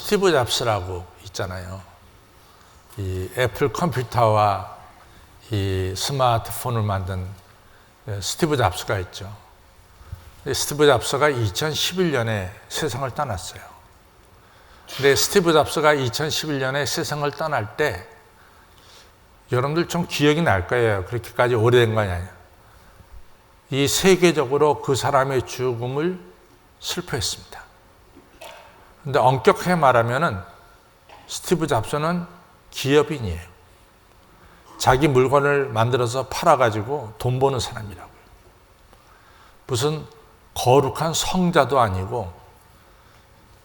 스티브 잡스라고 있잖아요. 이 애플 컴퓨터와 이 스마트폰을 만든 스티브 잡스가 있죠. 스티브 잡스가 2011년에 세상을 떠났어요. 근데 스티브 잡스가 2011년에 세상을 떠날 때 여러분들 좀 기억이 날 거예요. 그렇게까지 오래된 거 아니에요. 이 세계적으로 그 사람의 죽음을 슬퍼했습니다. 근데 엄격하게 말하면은 스티브 잡스는 기업인이에요. 자기 물건을 만들어서 팔아가지고 돈 버는 사람이라고요. 무슨 거룩한 성자도 아니고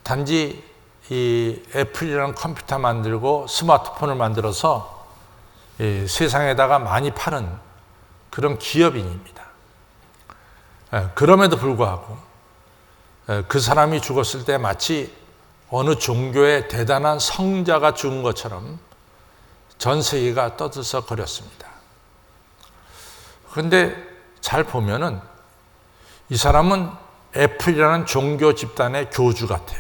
단지 이 애플이라는 컴퓨터 만들고 스마트폰을 만들어서 이 세상에다가 많이 파는 그런 기업인입니다. 그럼에도 불구하고 그 사람이 죽었을 때 마치 어느 종교의 대단한 성자가 죽은 것처럼 전 세계가 떠들썩거렸습니다. 그런데 잘 보면은 이 사람은 애플이라는 종교 집단의 교주 같아요.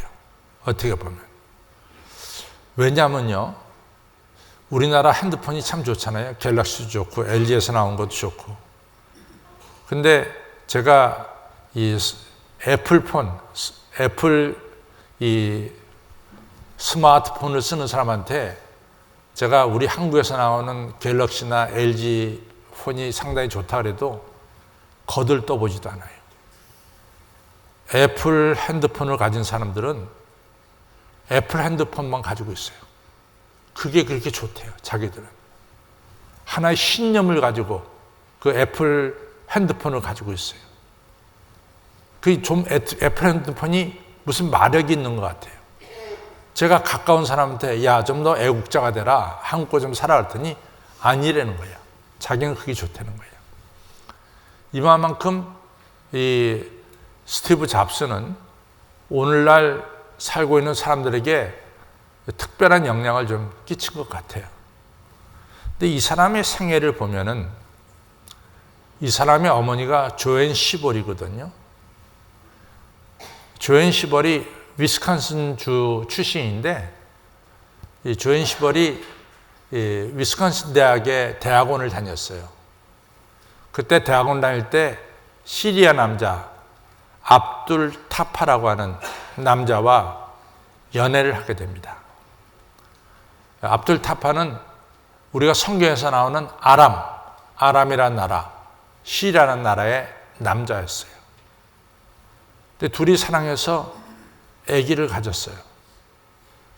어떻게 보면. 왜냐하면요, 우리나라 핸드폰이 참 좋잖아요. 갤럭시도 좋고 LG에서 나온 것도 좋고. 근데 제가 이 애플 이 스마트폰을 쓰는 사람한테 제가 우리 한국에서 나오는 갤럭시나 LG 폰이 상당히 좋다 그래도 거들떠보지도 않아요. 애플 핸드폰을 가진 사람들은 애플 핸드폰만 가지고 있어요. 그게 그렇게 좋대요, 자기들은. 하나의 신념을 가지고 그 애플 핸드폰을 가지고 있어요. 그 좀 애플 핸드폰이 무슨 마력이 있는 것 같아요. 제가 가까운 사람한테 야, 좀 더 애국자가 되라, 한국 거 좀 사라 그랬더니 아니라는 거야. 자기는 그게 좋다는 거예요. 이만큼 이 스티브 잡스는 오늘날 살고 있는 사람들에게 특별한 영향을 좀 끼친 것 같아요. 근데 이 사람의 생애를 보면은 이 사람의 어머니가 조앤 시벌이거든요. 조앤 시벌이 위스콘신 출신인데 이 조앤 시벌이 위스콘신 대학의 대학원을 다녔어요. 그때 대학원 다닐 때 시리아 남자 압둘 타파라고 하는 남자와 연애를 하게 됩니다. 압둘 타파는 우리가 성경에서 나오는 아람이라는 나라, 시리아라는 나라의 남자였어요. 근데 둘이 사랑해서 아기를 가졌어요.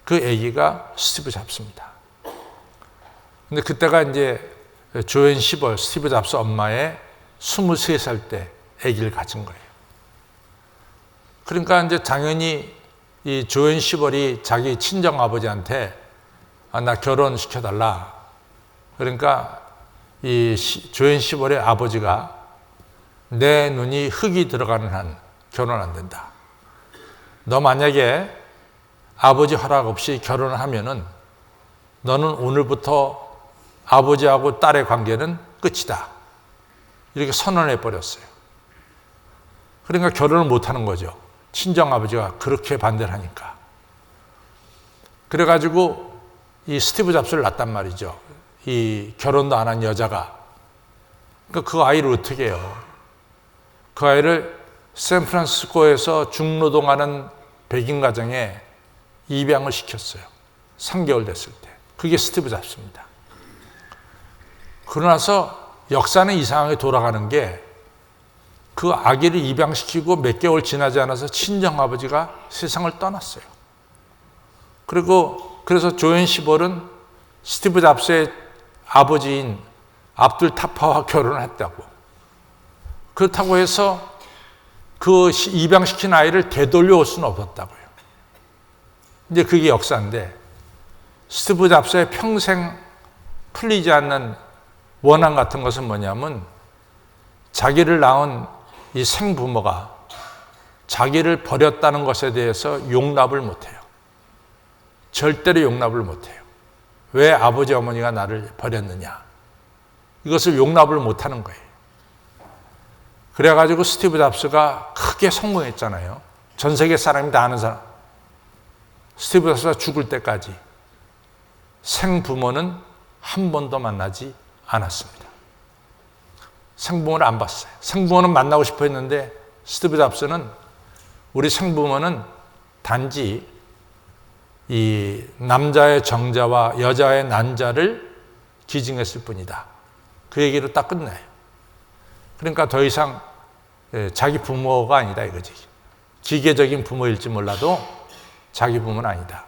그 아기가 스티브 잡스입니다. 근데 그때가 이제 조앤 시벌, 스티브 잡스 엄마의 23살 때 아기를 가진 거예요. 그러니까 이제 당연히 이 조앤 시벌이 자기 친정 아버지한테 나 결혼시켜달라. 그러니까 이 조앤 시벌의 아버지가 내 눈이 흙이 들어가는 한 결혼 안 된다. 너 만약에 아버지 허락 없이 결혼을 하면은 너는 오늘부터 아버지하고 딸의 관계는 끝이다. 이렇게 선언해 버렸어요. 그러니까 결혼을 못 하는 거죠. 친정 아버지가 그렇게 반대를 하니까. 그래가지고 이 스티브 잡스를 낳았단 말이죠. 이 결혼도 안 한 여자가. 그러니까 그 아이를 어떻게 해요? 그 아이를 샌프란시스코에서 중노동하는 백인 가정에 입양을 시켰어요. 3개월 됐을 때. 그게 스티브 잡스입니다. 그러고 나서 역사는 이상하게 돌아가는 게 그 아기를 입양시키고 몇 개월 지나지 않아서 친정아버지가 세상을 떠났어요. 그래서 조앤 시벌은 스티브 잡스의 아버지인 압둘 타파와 결혼을 했다고. 그렇다고 해서 그 입양시킨 아이를 되돌려 올 수는 없었다고요. 이제 그게 역사인데 스티브 잡스의 평생 풀리지 않는 원한 같은 것은 뭐냐면 자기를 낳은 이 생부모가 자기를 버렸다는 것에 대해서 용납을 못해요. 절대로 용납을 못해요. 왜 아버지 어머니가 나를 버렸느냐. 이것을 용납을 못하는 거예요. 그래가지고 스티브 잡스가 크게 성공했잖아요. 전 세계 사람이 다 아는 사람. 스티브 잡스가 죽을 때까지 생부모는 한 번도 만나지 않았습니다. 생부모를 안 봤어요. 생부모는 만나고 싶어 했는데 스티브 잡스는 우리 생부모는 단지 이 남자의 정자와 여자의 난자를 기증했을 뿐이다. 그 얘기로 딱 끝나요. 그러니까 더 이상 자기 부모가 아니다 이거지. 기계적인 부모일지 몰라도 자기 부모는 아니다.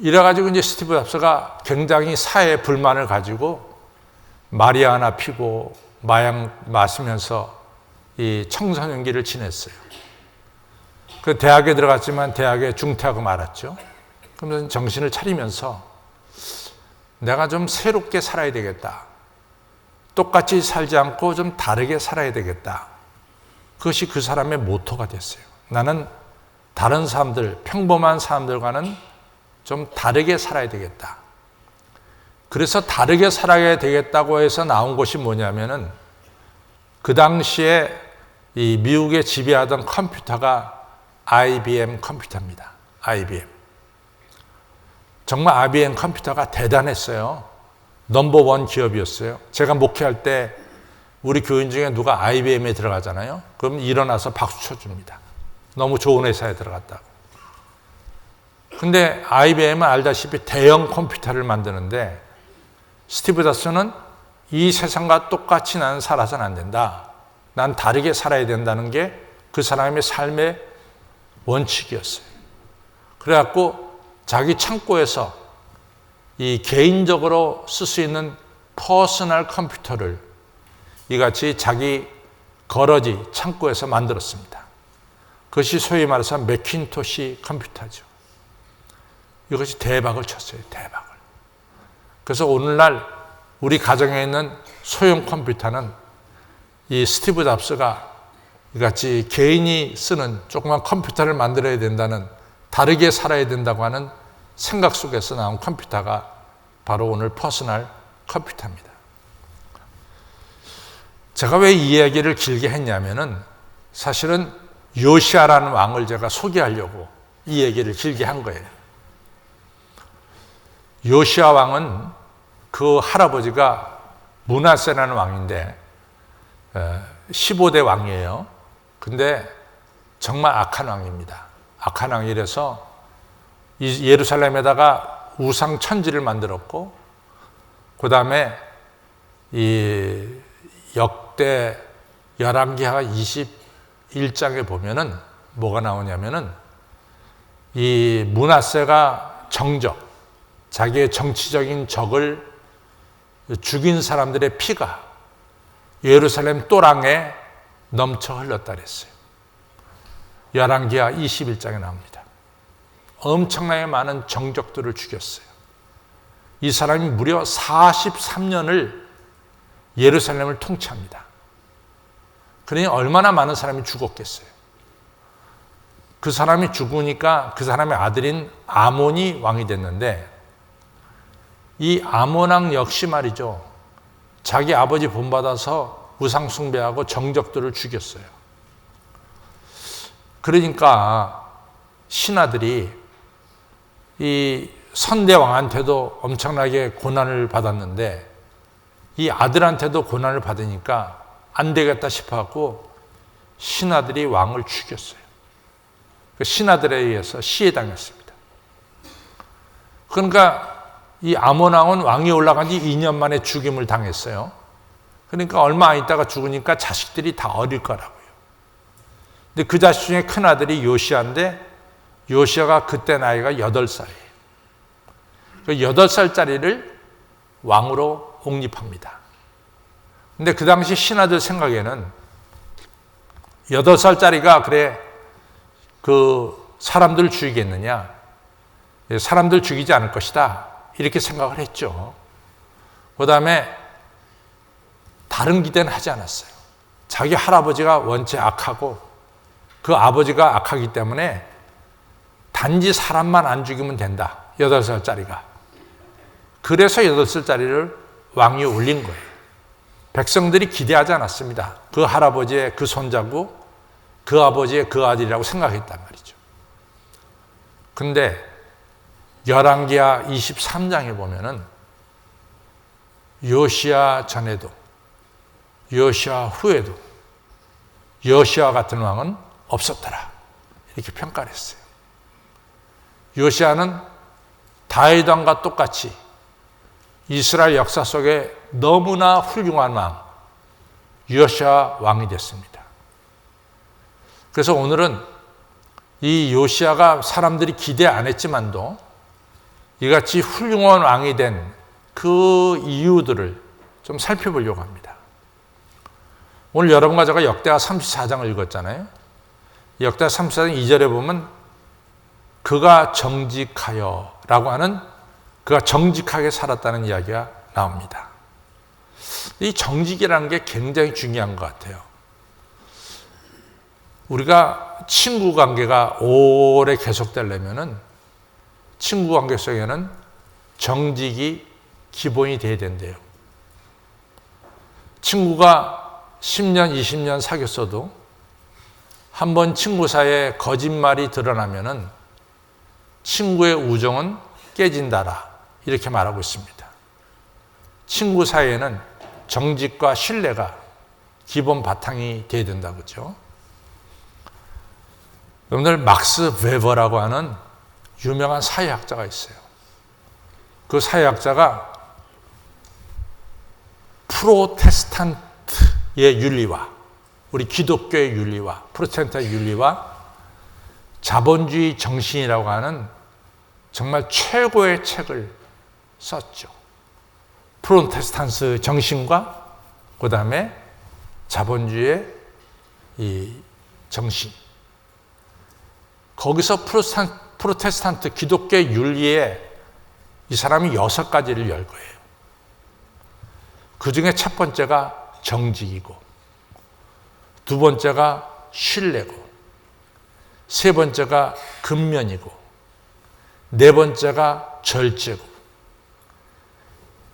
이래가지고 이제 스티브 잡스가 굉장히 사회에 불만을 가지고 마리아나 피고 마약 마시면서 이 청소년기를 지냈어요. 그 대학에 들어갔지만 대학에 중퇴하고 말았죠. 그러면서 정신을 차리면서 내가 좀 새롭게 살아야 되겠다. 똑같이 살지 않고 좀 다르게 살아야 되겠다. 그것이 그 사람의 모토가 됐어요. 나는 다른 사람들, 평범한 사람들과는 좀 다르게 살아야 되겠다. 그래서 다르게 살아야 되겠다고 해서 나온 것이 뭐냐면은 그 당시에 이 미국에 지배하던 컴퓨터가 IBM 컴퓨터입니다. IBM. 정말 IBM 컴퓨터가 대단했어요. 넘버원 기업이었어요. 제가 목회할 때 우리 교인 중에 누가 IBM에 들어가잖아요. 그럼 일어나서 박수 쳐줍니다. 너무 좋은 회사에 들어갔다고. 근데 IBM은 알다시피 대형 컴퓨터를 만드는데 스티브 잡스는 이 세상과 똑같이 나는 살아서는 안 된다. 난 다르게 살아야 된다는 게 그 사람의 삶의 원칙이었어요. 그래갖고 자기 창고에서 이 개인적으로 쓸 수 있는 퍼스널 컴퓨터를 이같이 자기 거러지 창고에서 만들었습니다. 그것이 소위 말해서 매킨토시 컴퓨터죠. 이것이 대박을 쳤어요. 대박을. 그래서 오늘날 우리 가정에 있는 소형 컴퓨터는 이 스티브 잡스가 이같이 개인이 쓰는 조그만 컴퓨터를 만들어야 된다는, 다르게 살아야 된다고 하는 생각 속에서 나온 컴퓨터가 바로 오늘 퍼스널 컴퓨터입니다. 제가 왜 이 이야기를 길게 했냐면은 사실은 요시아라는 왕을 제가 소개하려고 이 얘기를 길게 한 거예요. 요시아 왕은 그 할아버지가 므낫세라는 왕인데 15대 왕이에요. 근데 정말 악한 왕입니다. 악한 왕이라서 예루살렘에다가 우상 천지를 만들었고, 그 다음에 이 역대 열왕기하 21장에 보면은 뭐가 나오냐면은 이 므낫세가 정적, 자기의 정치적인 적을 죽인 사람들의 피가 예루살렘 또랑에 넘쳐 흘렀다 그랬어요. 열왕기하 21장에 나옵니다. 엄청나게 많은 정적들을 죽였어요. 이 사람이 무려 43년을 예루살렘을 통치합니다. 그러니 얼마나 많은 사람이 죽었겠어요. 그 사람이 죽으니까 그 사람의 아들인 아몬이 왕이 됐는데, 이 아몬 왕 역시 말이죠, 자기 아버지 본받아서 우상 숭배하고 정적들을 죽였어요. 그러니까 신하들이 이 선대왕한테도 엄청나게 고난을 받았는데 이 아들한테도 고난을 받으니까 안 되겠다 싶어갖고 신하들이 왕을 죽였어요. 그 신하들에 의해서 시해당했습니다. 그러니까 이 아몬 왕은 왕이 올라간 지 2년 만에 죽임을 당했어요. 그러니까 얼마 안 있다가 죽으니까 자식들이 다 어릴 거라고요. 근데 그 자식 중에 큰 아들이 요시아인데 요시아가 그때 나이가 8살이에요. 그 8살짜리를 왕으로 옹립합니다. 근데 그 당시 신하들 생각에는 8살짜리가 그래 그 사람들 죽이겠느냐, 사람들 죽이지 않을 것이다, 이렇게 생각을 했죠. 그 다음에 다른 기대는 하지 않았어요. 자기 할아버지가 원체 악하고 그 아버지가 악하기 때문에 단지 사람만 안 죽이면 된다, 8살짜리가. 그래서 8살짜리를 왕위에 올린 거예요. 백성들이 기대하지 않았습니다. 그 할아버지의 그 손자고 그 아버지의 그 아들이라고 생각했단 말이죠. 근데 열왕기하 23장에 보면은 요시야 전에도 요시야 후에도 요시야 같은 왕은 없었더라, 이렇게 평가를 했어요. 요시야는 다윗 왕과 똑같이 이스라엘 역사 속에 너무나 훌륭한 왕 요시야 왕이 됐습니다. 그래서 오늘은 이 요시야가 사람들이 기대 안 했지만도 이같이 훌륭한 왕이 된 그 이유들을 좀 살펴보려고 합니다. 오늘 여러분과 제가 역대하 34장을 읽었잖아요. 역대하 34장 2절에 보면 그가 정직하여 라고 하는, 그가 정직하게 살았다는 이야기가 나옵니다. 이 정직이라는 게 굉장히 중요한 것 같아요. 우리가 친구 관계가 오래 계속되려면은 친구 관계 속에는 정직이 기본이 돼야 된대요. 친구가 10년, 20년 사귀었어도 한번 친구 사이에 거짓말이 드러나면은 친구의 우정은 깨진다라, 이렇게 말하고 있습니다. 친구 사이에는 정직과 신뢰가 기본 바탕이 돼야 된다고 그러죠. 여러분들, 막스 베버라고 하는 유명한 사회학자가 있어요. 그 사회학자가 프로테스탄트의 윤리와, 우리 기독교의 윤리와, 프로테스탄트의 윤리와 자본주의 정신이라고 하는 정말 최고의 책을 썼죠. 프로테스탄트 정신과 그 다음에 자본주의의 이 정신. 거기서 프로테스탄트 기독교의 윤리에 이 사람이 6가지를 열 거예요. 그 중에 첫 번째가 정직이고, 두 번째가 신뢰고, 세 번째가 근면이고, 네 번째가 절제고,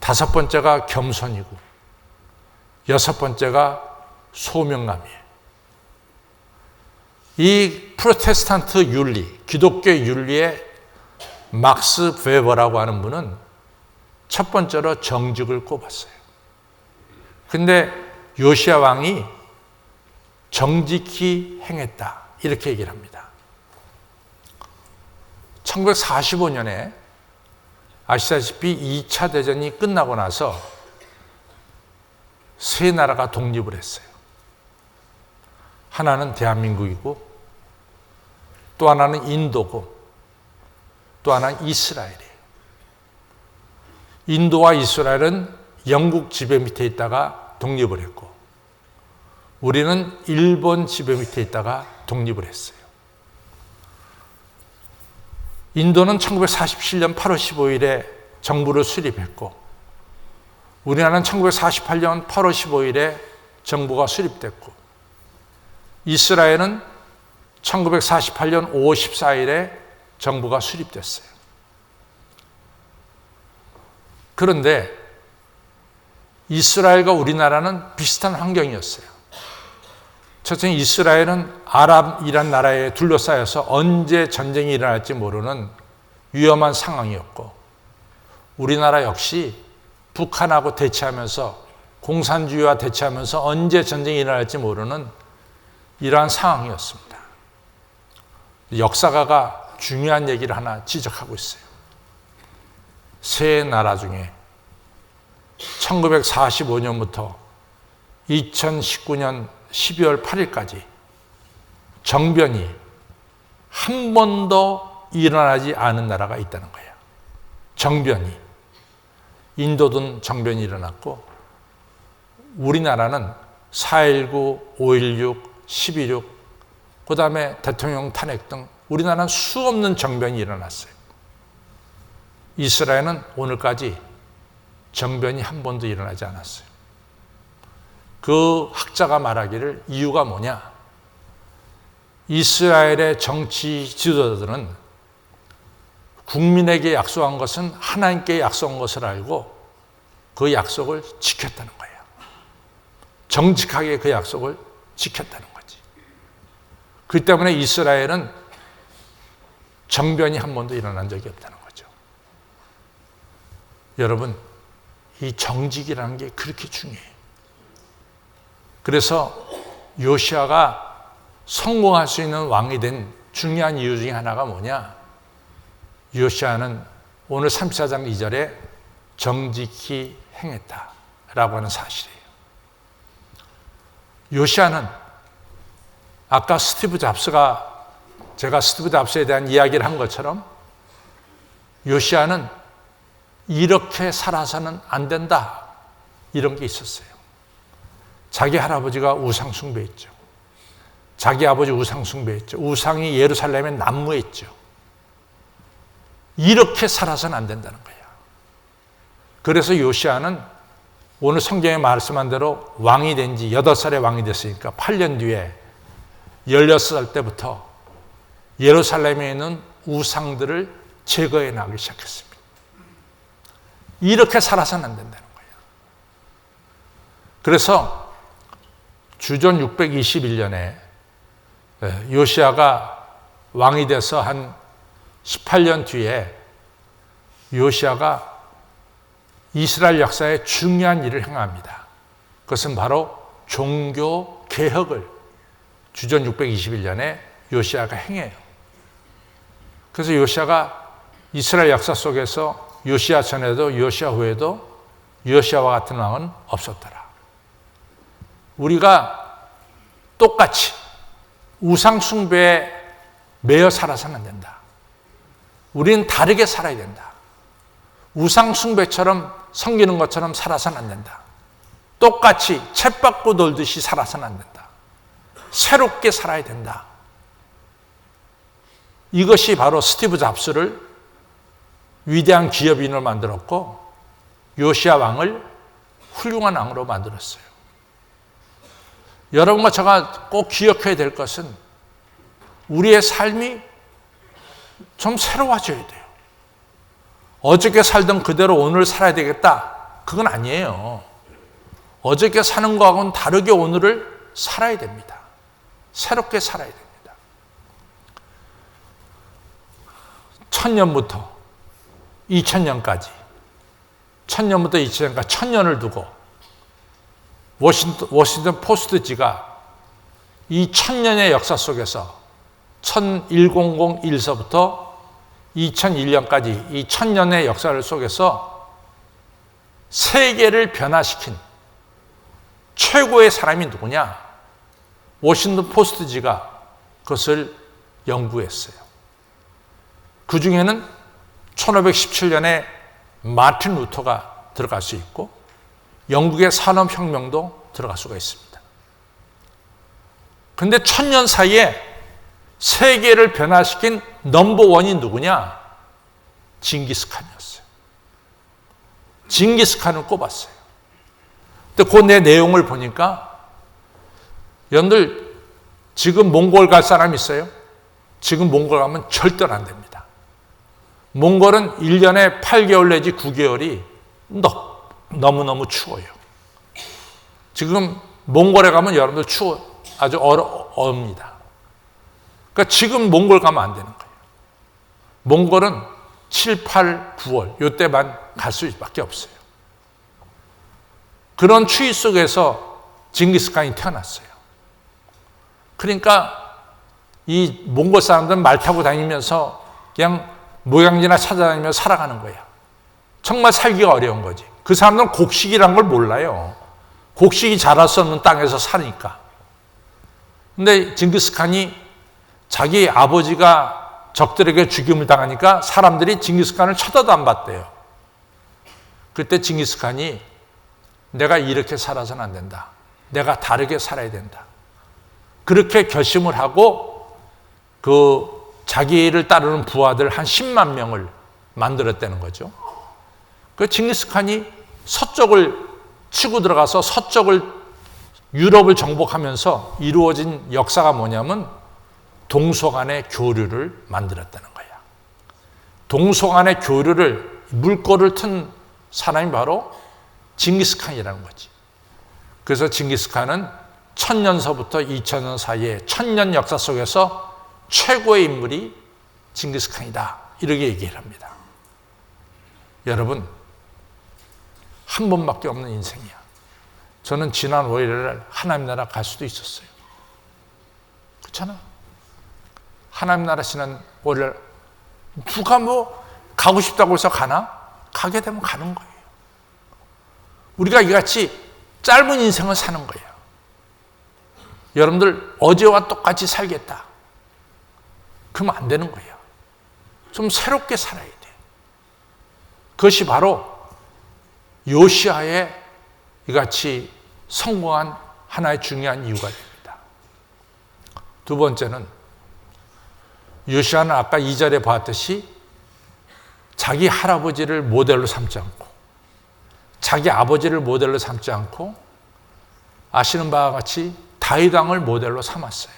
다섯 번째가 겸손이고, 여섯 번째가 소명감이에요. 이 프로테스탄트 윤리, 기독교의 윤리의 막스 베버라고 하는 분은 첫 번째로 정직을 꼽았어요. 근데 요시야 왕이 정직히 행했다, 이렇게 얘기를 합니다. 1945년에 아시다시피 2차 대전이 끝나고 나서 세 나라가 독립을 했어요. 하나는 대한민국이고, 또 하나는 인도고, 또 하나는 이스라엘이에요. 인도와 이스라엘은 영국 지배 밑에 있다가 독립을 했고, 우리는 일본 지배 밑에 있다가 독립을 했어요. 인도는 1947년 8월 15일에 정부를 수립했고, 우리나라는 1948년 8월 15일에 정부가 수립됐고, 이스라엘은 1948년 5월 14일에 정부가 수립됐어요. 그런데 이스라엘과 우리나라는 비슷한 환경이었어요. 첫째, 이스라엘은 아랍이란 나라에 둘러싸여서 언제 전쟁이 일어날지 모르는 위험한 상황이었고, 우리나라 역시 북한하고 대치하면서, 공산주의와 대치하면서 언제 전쟁이 일어날지 모르는 이러한 상황이었습니다. 역사가가 중요한 얘기를 하나 지적하고 있어요. 세 나라 중에 1945년부터 2019년 12월 8일까지 정변이 한 번도 일어나지 않은 나라가 있다는 거예요. 정변이. 인도든 정변이 일어났고, 우리나라는 4.19, 5.16, 12.6, 그 다음에 대통령 탄핵 등 우리나라는 수없는 정변이 일어났어요. 이스라엘은 오늘까지 정변이 한 번도 일어나지 않았어요. 그 학자가 말하기를 이유가 뭐냐? 이스라엘의 정치 지도자들은 국민에게 약속한 것은 하나님께 약속한 것을 알고 그 약속을 지켰다는 거예요. 정직하게 그 약속을 지켰다는 거지. 그 때문에 이스라엘은 정변이 한 번도 일어난 적이 없다는 거죠. 여러분, 이 정직이라는 게 그렇게 중요해요. 그래서 요시아가 성공할 수 있는 왕이 된 중요한 이유 중에 하나가 뭐냐? 요시아는 오늘 34장 2절에 정직히 행했다라고 하는 사실이에요. 요시아는 아까 제가 스티브 잡스에 대한 이야기를 한 것처럼 요시아는 이렇게 살아서는 안 된다, 이런 게 있었어요. 자기 할아버지가 우상 숭배했죠. 자기 아버지 우상 숭배했죠. 우상이 예루살렘에 난무했죠. 이렇게 살아서는 안 된다는 거예요. 그래서 요시아는 오늘 성경에 말씀한 대로 왕이 된 지 8살에 왕이 됐으니까 8년 뒤에 16살 때부터 예루살렘에 있는 우상들을 제거해 나가기 시작했습니다. 이렇게 살아서는 안 된다는 거예요. 그래서 주전 621년에 요시아가 왕이 돼서 한 18년 뒤에 요시아가 이스라엘 역사에 중요한 일을 행합니다. 그것은 바로 종교 개혁을 주전 621년에 요시아가 행해요. 그래서 요시아가 이스라엘 역사 속에서 요시아 전에도 요시아 후에도 요시아와 같은 왕은 없었더라. 우리가 똑같이 우상 숭배에 매여 살아서는 안 된다. 우리는 다르게 살아야 된다. 우상 숭배처럼 섬기는 것처럼 살아서는 안 된다. 똑같이 쳇바퀴 돌듯이 살아서는 안 된다. 새롭게 살아야 된다. 이것이 바로 스티브 잡스를 위대한 기업인으로 만들었고 요시아 왕을 훌륭한 왕으로 만들었어요. 여러분과 제가 꼭 기억해야 될 것은 우리의 삶이 좀 새로워져야 돼요. 어저께 살던 그대로 오늘 살아야 되겠다, 그건 아니에요. 어저께 사는 거하고는 다르게 오늘을 살아야 됩니다. 새롭게 살아야 됩니다. 1000년부터 2000년까지 1000년부터 2000년까지 1000년을 두고 워싱턴 포스트지가 이 1000년의 역사 속에서 1001서부터 2001년까지 이 1000년의 역사를 속에서 세계를 변화시킨 최고의 사람이 누구냐? 워싱턴 포스트지가 그것을 연구했어요. 그 중에는 1517년에 마틴 루터가 들어갈 수 있고 영국의 산업혁명도 들어갈 수가 있습니다. 그런데 1000년 사이에 세계를 변화시킨 넘버원이 누구냐? 징기스칸이었어요. 징기스칸을 꼽았어요. 근데 그 내 내용을 보니까 여러분들 지금 몽골 갈 사람 있어요? 지금 몽골 가면 절대로 안 됩니다. 몽골은 1년에 8개월 내지 9개월이 너무너무 추워요. 지금 몽골에 가면 여러분들 아주 어렵니다. 그러니까 지금 몽골 가면 안 되는 거예요. 몽골은 7, 8, 9월 이때만 갈 수밖에 없어요. 그런 추위 속에서 징기스칸이 태어났어요. 그러니까 이 몽골 사람들은 말 타고 다니면서 그냥 모양지나 찾아다니면서 살아가는 거예요. 정말 살기가 어려운 거지. 그 사람들은 곡식이란 걸 몰라요. 곡식이 자랄 수 없는 땅에서 사니까. 근데 징기스칸이 자기 아버지가 적들에게 죽임을 당하니까 사람들이 징기스칸을 쳐다도 안 봤대요. 그때 징기스칸이 내가 이렇게 살아서는 안 된다. 내가 다르게 살아야 된다. 그렇게 결심을 하고 그 자기를 따르는 부하들 한 10만 명을 만들었다는 거죠. 그 징기스칸이 서쪽을 치고 들어가서 유럽을 정복하면서 이루어진 역사가 뭐냐면 동서간의 교류를 만들었다는 거야. 동서간의 교류를 물꼬를 튼 사람이 바로 징기스칸이라는 거지. 그래서 징기스칸은 1000년서부터 2000년 사이에 1000년 역사 속에서 최고의 인물이 징기스칸이다. 이렇게 얘기를 합니다. 여러분, 한 번밖에 없는 인생이야. 저는 지난 5일날 하나님 나라 갈 수도 있었어요. 그렇잖아. 하나님 나라 지난 5일날 누가 뭐 가고 싶다고 해서 가나? 가게 되면 가는 거예요. 우리가 이같이 짧은 인생을 사는 거예요. 여러분들 어제와 똑같이 살겠다. 그러면 안 되는 거예요. 좀 새롭게 살아야 돼. 그것이 바로 요시아의 이같이 성공한 하나의 중요한 이유가 됩니다. 두 번째는 요시아는 아까 2절에 봤듯이 자기 할아버지를 모델로 삼지 않고 자기 아버지를 모델로 삼지 않고 아시는 바와 같이 다윗 왕을 모델로 삼았어요.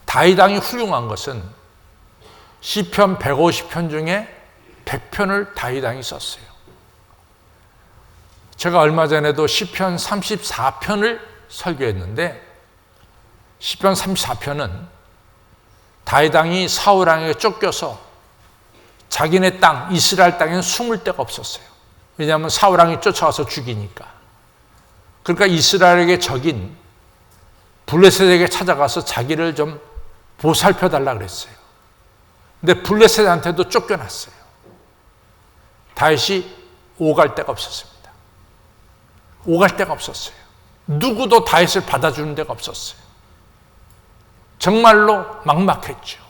다윗 왕이 훌륭한 것은 시편 150편 중에 100편을 다윗 왕이 썼어요. 제가 얼마 전에도 시편 34편을 설교했는데 시편 34편은 다윗 왕이 사울 왕에게 쫓겨서 자기네 땅 이스라엘 땅에는 숨을 데가 없었어요. 왜냐하면 사울 왕이 쫓아와서 죽이니까. 그러니까 이스라엘에게 적인 블레셋에게 찾아가서 자기를 좀 보살펴달라 그랬어요. 근데 블레셋한테도 쫓겨났어요. 다윗이 오갈 데가 없었습니다. 오갈 데가 없었어요. 누구도 다윗을 받아주는 데가 없었어요. 정말로 막막했죠.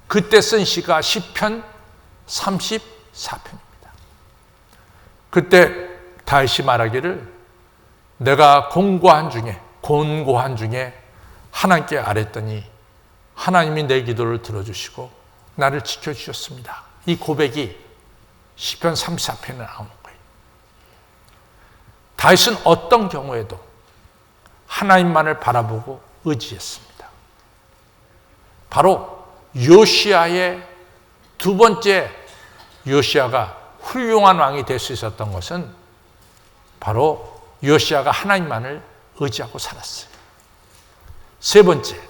그때 쓴 시가 시편 34편입니다. 그때 다윗이 말하기를 내가 곤고한 중에 하나님께 아뢰더니 하나님이 내 기도를 들어주시고 나를 지켜주셨습니다. 이 고백이 시편 34편에 나오는 거예요. 다윗은 어떤 경우에도 하나님만을 바라보고 의지했습니다. 바로 요시아의 두 번째 요시아가 훌륭한 왕이 될 수 있었던 것은 바로 요시아가 하나님만을 의지하고 살았어요. 세 번째,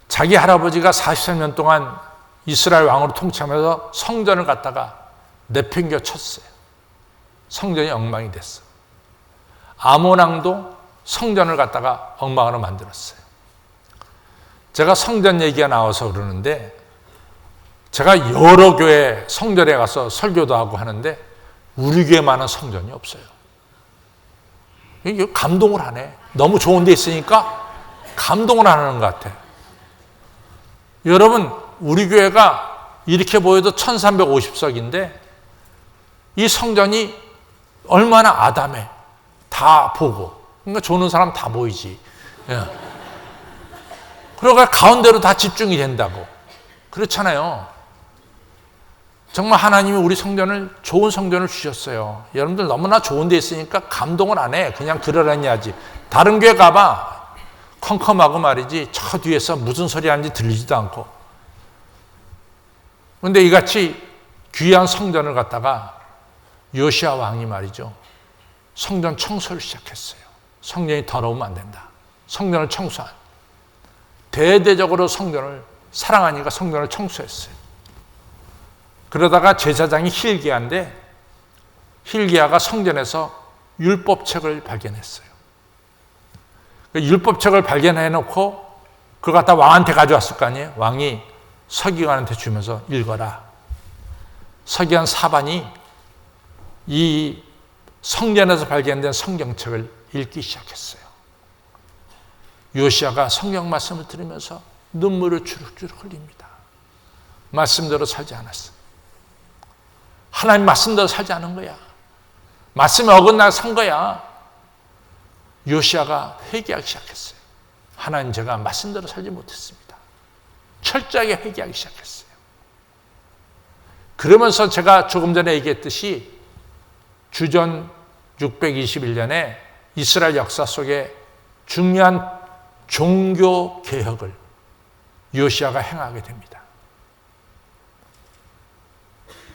자기 할아버지가 43년 동안 이스라엘 왕으로 통치하면서 성전을 갖다가 내팽겨 쳤어요. 성전이 엉망이 됐어. 아몬 왕도 성전을 갖다가 엉망으로 만들었어요. 제가 성전 얘기가 나와서 그러는데 제가 여러 교회 성전에 가서 설교도 하고 하는데 우리 교회만한 성전이 없어요. 이게 감동을 하네. 너무 좋은 데 있으니까 감동을 하는 것 같아. 여러분, 우리 교회가 이렇게 보여도 1350석인데 이 성전이 얼마나 아담해. 다 보고. 그러니까 조는 사람 다 보이지. 예. 그러니까 가운데로 다 집중이 된다고. 그렇잖아요. 정말 하나님이 우리 성전을 좋은 성전을 주셨어요. 여러분들 너무나 좋은 데 있으니까 감동을 안 해. 그냥 그러려니 하지. 다른 교회 가봐. 컴컴하고 말이지. 저 뒤에서 무슨 소리 하는지 들리지도 않고. 그런데 이같이 귀한 성전을 갖다가 요시아 왕이 말이죠. 성전 청소를 시작했어요. 성전이 더러우면 안 된다. 성전을 청소한. 대대적으로 성전을 사랑하니까 성전을 청소했어요. 그러다가 제사장이 hil기야인데 hil기야가 성전에서 율법책을 발견했어요. 율법책을 발견해놓고 그걸 갖다 왕한테 가져왔을 거 아니에요. 왕이 서기관한테 주면서 읽어라. 서기관 사반이 이 성전에서 발견된 성경책을 읽기 시작했어요. 요시아가 성경 말씀을 들으면서 눈물을 주룩주룩 흘립니다. 말씀대로 살지 않았어. 하나님 말씀대로 살지 않은 거야. 말씀에 어긋나 산 거야. 요시아가 회개하기 시작했어요. 하나님, 제가 말씀대로 살지 못했습니다. 철저하게 회개하기 시작했어요. 그러면서 제가 조금 전에 얘기했듯이 주전 621년에 이스라엘 역사 속에 중요한 종교 개혁을 요시아가 행하게 됩니다.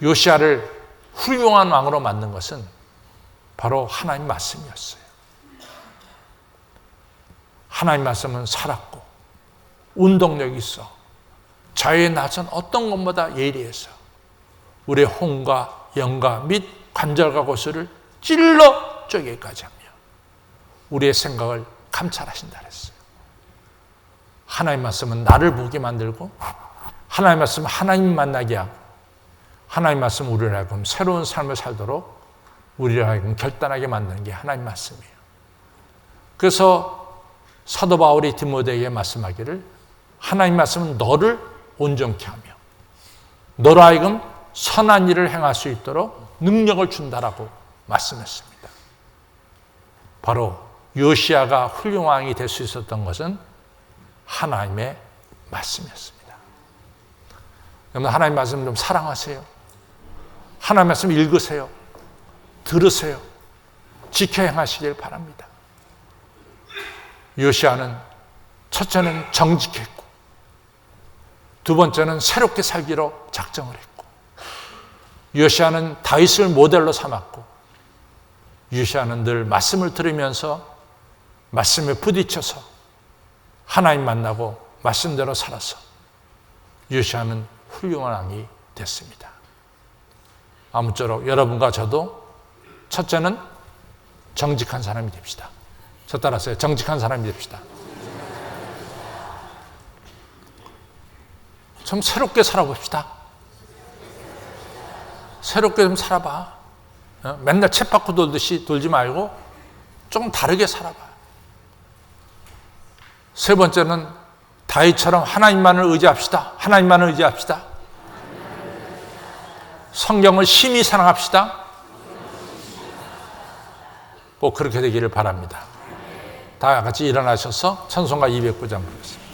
요시아를 훌륭한 왕으로 만든 것은 바로 하나님 말씀이었어요. 하나님 말씀은 살았고 운동력이 있어. 자유의 낮은 어떤 것보다 예리해서 우리의 혼과 영과 및 관절과 고수를 찔러 쪼개기까지 하며 우리의 생각을 감찰하신다 그랬어요. 하나님 말씀은 나를 보게 만들고 하나님 말씀은 하나님 만나게 하고 하나님 말씀은 우리를 하여금 새로운 삶을 살도록 우리를 하여금 결단하게 만드는 게 하나님 말씀이에요. 그래서 사도 바울이 디모데에게 말씀하기를 하나님 말씀은 너를 온전케 하며 너로 하여금 선한 일을 행할 수 있도록 능력을 준다라고 말씀했습니다. 바로 요시야가 훌륭한 왕이 될 수 있었던 것은 하나님의 말씀이었습니다. 여러분 하나님 말씀 좀 사랑하세요. 하나님 말씀 읽으세요. 들으세요. 지켜 행하시길 바랍니다. 요시야는 첫째는 정직했고 두 번째는 새롭게 살기로 작정을 했고 요시야는 다윗을 모델로 삼았고 요시야는 늘 말씀을 들으면서 말씀에 부딪혀서 하나님 만나고 말씀대로 살아서 요시야는 훌륭한 왕이 됐습니다. 아무쪼록 여러분과 저도 첫째는 정직한 사람이 됩시다. 저 따라서요. 정직한 사람이 됩시다. 좀 새롭게 살아봅시다. 새롭게 좀 살아봐. 맨날 쳇바퀴 돌듯이 돌지 말고 조금 다르게 살아봐. 세 번째는 다윗처럼 하나님만을 의지합시다. 하나님만을 의지합시다. 성경을 심히 사랑합시다. 꼭 그렇게 되기를 바랍니다. 다 같이 일어나셔서 찬송가 209장 부르겠습니다.